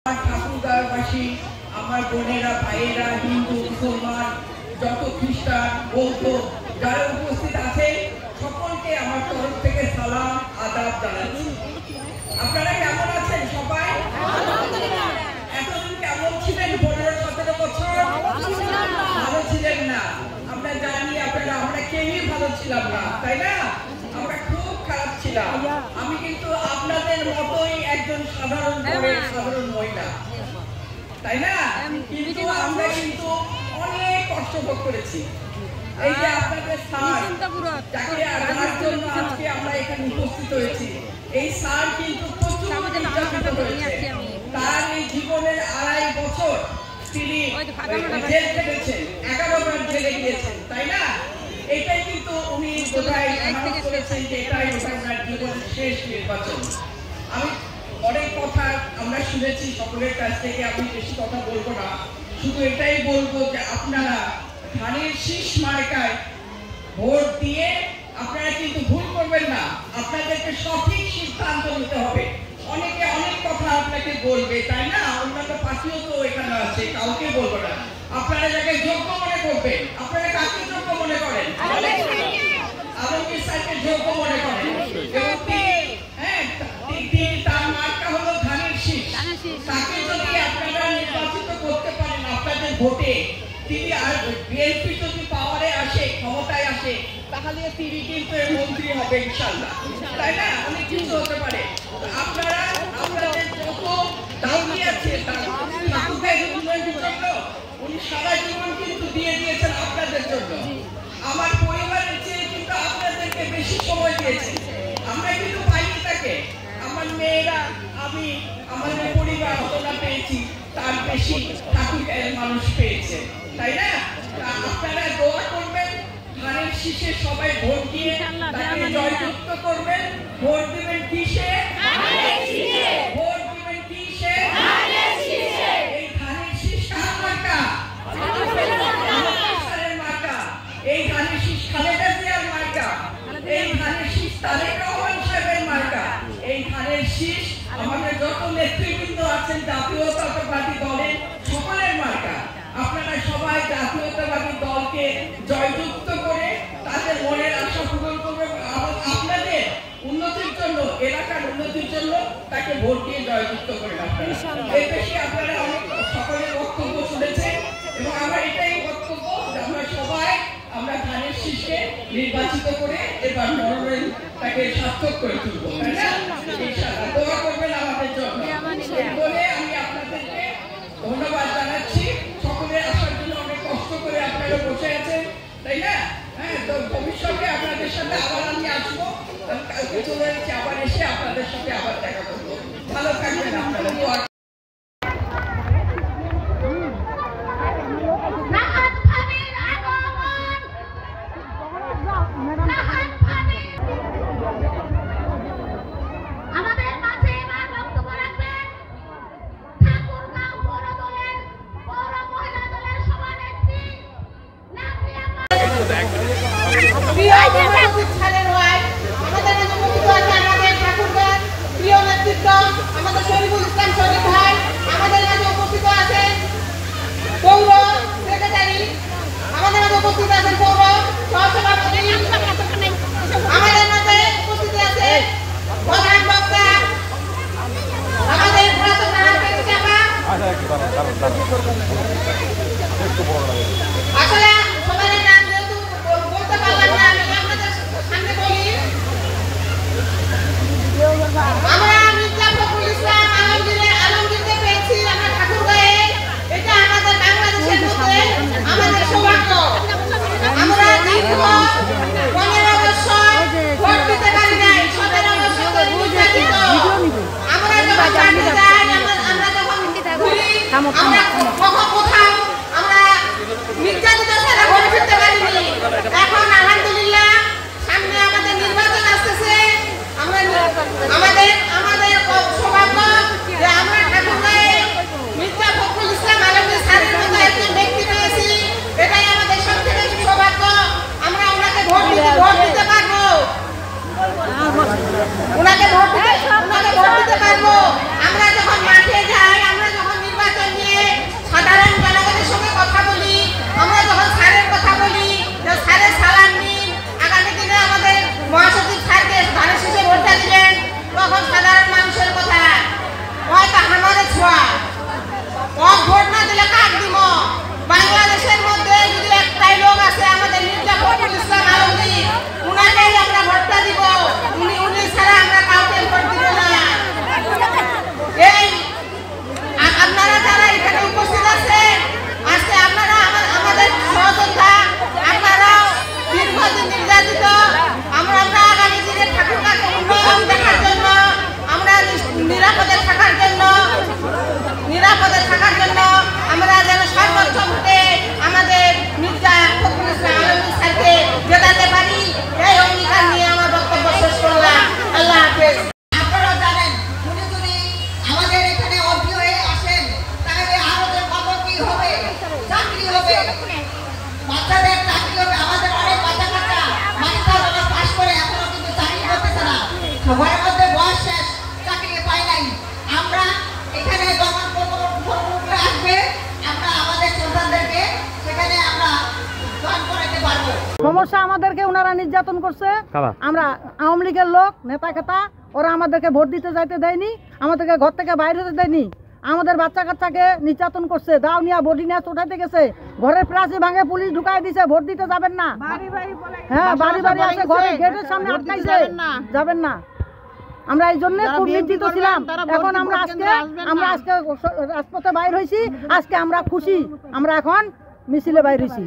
ঠাকুরগাঁওবাসী, আমার বোনেরা, ভাইয়েরা, হিন্দু, মুসলমান, যত খ্রিস্টান, বৌদ্ধ যারা উপস্থিত আছে সকলকে আমার তরফ থেকে সালাম আদাব জানাচ্ছি। আপনারা কেমন আছেন সবাই? এতদিন কেমন ছিলেন? 15-17 বছর ভালো ছিলেন না। আমরা জানি আপনারা, আমরা কেউই ভালো ছিলাম না, তাই না? আমরা খুব খারাপ ছিলাম। আমি কিন্তু আপনাদের মতোই একজন সাধারণ মহিলা, তাই না? কিন্তু আমরা কিন্তু অনেক কষ্ট ভোগ করেছি। এই যে আপনাদের স্যার, যাকে আনার জন্য আজকে আমরা এখানে উপস্থিত হয়েছি, এই স্যার কিন্তু প্রচুর নির্যাতিত হয়েছে। তার এই জীবনের 2.5 বছর তিনি জেল কেটেছেন, 11 বার জেলে গিয়েছেন, তাই না? এটাই কিন্তু উনি বোধহয় অ্যানাউন্স করেছেন যে এটাই ওনার জীবনের শেষ নির্বাচন। আমি অনেক কথা আমরা শুনেছি সকলের কাছ থেকে, আমি বেশি কথা বলবো না, শুধু এটাই বলবো যে আপনারা ধানের শীষ মার্কায় ভোট দিয়ে আপনারা কিন্তু ভুল করবেন না। আপনাদেরকে সঠিক সিদ্ধান্ত নিতে হবে। অনেকে অনেক কথা আপনাকে বলবে, তাই না? অন্যান্য পার্টিও তো এখানে আছে, কাউকে বলবো না। আপনারা যাকে যোগ্য মনে করবেন, আপনারা কাকে যোগ্য মনে করেন? আলমগীর স্যারকে যোগ্য মনে করেন এবং তার মার্কা হলো ধানের শীষ। তাকে যদি আপনারা নির্বাচিত করতে পারেন আপনাদের ভোটে, তিনি আর বিএনপি যদি পাওয়ারে আসে, ক্ষমতায় আসে, তাহলে তিনি কিন্তু মন্ত্রী হবে ইনশাআল্লাহ, তাই না? অনেক কিছু হতে পারে। আপনারা আপনাদের যত দাবি আছে উনি সারা জীবন কিন্তু দিয়ে দিয়েছেন আপনাদের জন্য। আমার পরিবারের চেয়ে কিন্তু আপনাদেরকে বেশি সময় দিয়েছে। আমরা কিন্তু পাইনি তাকে। আমার মেয়েরা, আমি, আমাদের পরিবার যতটা পেয়েছি তার বেশি ঠাকুরগাঁওয়ের মানুষ পেয়েছে, তাই না? আপনারা দোয়া করবেন, ধানের শীষে সবাই ভোট দিয়ে তাকে জয়যুক্ত করবেন। ভোট দিবেন কিসে? ভোট দিবেন কিসে? এই ধানের শীষ কার মার্কা? মার্কা। এই ধানের শীষ খালেদা জিয়ার মার্কা। এই ধানের শীষ তারেক রহমান সাহেবের মার্কা। এই ধানের শীষ আমাদের যত নেতৃবৃন্দ আছেন জাতীয়তাবাদী দলের সকলের মার্কা। আপনারা সবাই জাতীয়তাবাদী দলকে জয়যুক্ত করে তাদের মনের আশা পূরণ করবেন। আপনাদের উন্নতির জন্য, এলাকার উন্নতির জন্য তাকে ভোট দিয়ে জয়যুক্ত করেন আপনারা। এর বেশি আপনারা অনেক সকলের বক্তব্য শুনেছেন এবং আমার এটাই বক্তব্য যে আমরা সবাই ধানের শীষকে নির্বাচিত করে এবার মনোনয়ন তাকে সার্থক করে তুলব, তাই না? ইনশাআল্লাহ দোয়া করবেন আমাদের জন্য। বলে আমি আপনাদেরকে ধন্যবাদ জানাচ্ছি। সকলে আসার জন্য অনেক কষ্ট করে আপনারা বসে আছেন, তাই না? হ্যাঁ, তো ভবিষ্যতে আপনাদের সাথে আবার আমি আসবো। কালকে চলে যাচ্ছি, আবার এসে আপনাদের সাথে আবার দেখা করবো। ভালো থাকবেন আপনারা। আমাদের শরীফুল ইসলাম শরীফ ভাই আমাদের মাঝে উপস্থিত আছেন, পৌর সেক্রেটারি আমাদের মাঝে উপস্থিত আছেন, পৌর সহসভাপতি আমাদের মাঝে উপস্থিত আছে, প্রধান বক্তা আমাদের আসলে সবার নাম যেহেতু বলতে পারলাম না, আমি আপনাদের সামনে বলি। আমরা আলমগীরকে পেয়েছি আমরা ঠাকুরগাঁয়ে। এটা আমাদের বাংলাদেশের মধ্যে আমাদের সৌভাগ্য। আমরা দীর্ঘ 15 বছর ভোট দিতে পারি নাই, 17 বছর নির্বাচিত। আমরা যখন জানি যাই, আমরা যখন ঘুরি, আমরা কোথাও আমরা নির্যাতিত ছাড়া ঘরে ফিরতে পারিনি। এখন আলহামদুলিল্লাহ সামনে আমাদের নির্বাচন আসতেছে। আমাদের সৌভাগ্য যে আমরা ঠাকুরগাঁয়ে মির্জা ফখরুল ইসলাম আলমগীর স্যারের মতো একজন ব্যক্তি পেয়েছি। এটাই আমাদের সবথেকে সৌভাগ্য। আমরা ওনাকে ভোট দিতে পারবো, ওনাকে ভোট দিতে পারবো। আমরা যখন মাঠে যাই, আমরা আমাদেরকে ওনারা নির্যাতন করছে। আমরা আওয়ামী লীগের লোক নেতা খেতা, ওরা আমাদেরকে ভোট দিতে যাইতে দেয়নি, আমাদেরকে ঘর থেকে বাইরে হতে দেয়নি, আমাদের বাচ্চা কাচ্চাকে নির্যাতন করছে, দাও নিয়া বডি নিয়ে উঠাইতে গেছে, ঘরের প্রাচী ভাঙে পুলিশ ঢুকাই দিছে, ভোট দিতে যাবেন না। হ্যাঁ, বাড়ি বাড়ি আছে, ঘরের গেটের সামনে আটকাইছে, যাবেন না। আমরা এই জন্য খুব নিশ্চিত ছিলাম। এখন আমরা আজকে রাজপথে বাইর হয়েছি, আজকে আমরা খুশি, আমরা এখন মিছিলে বাইর হয়েছি।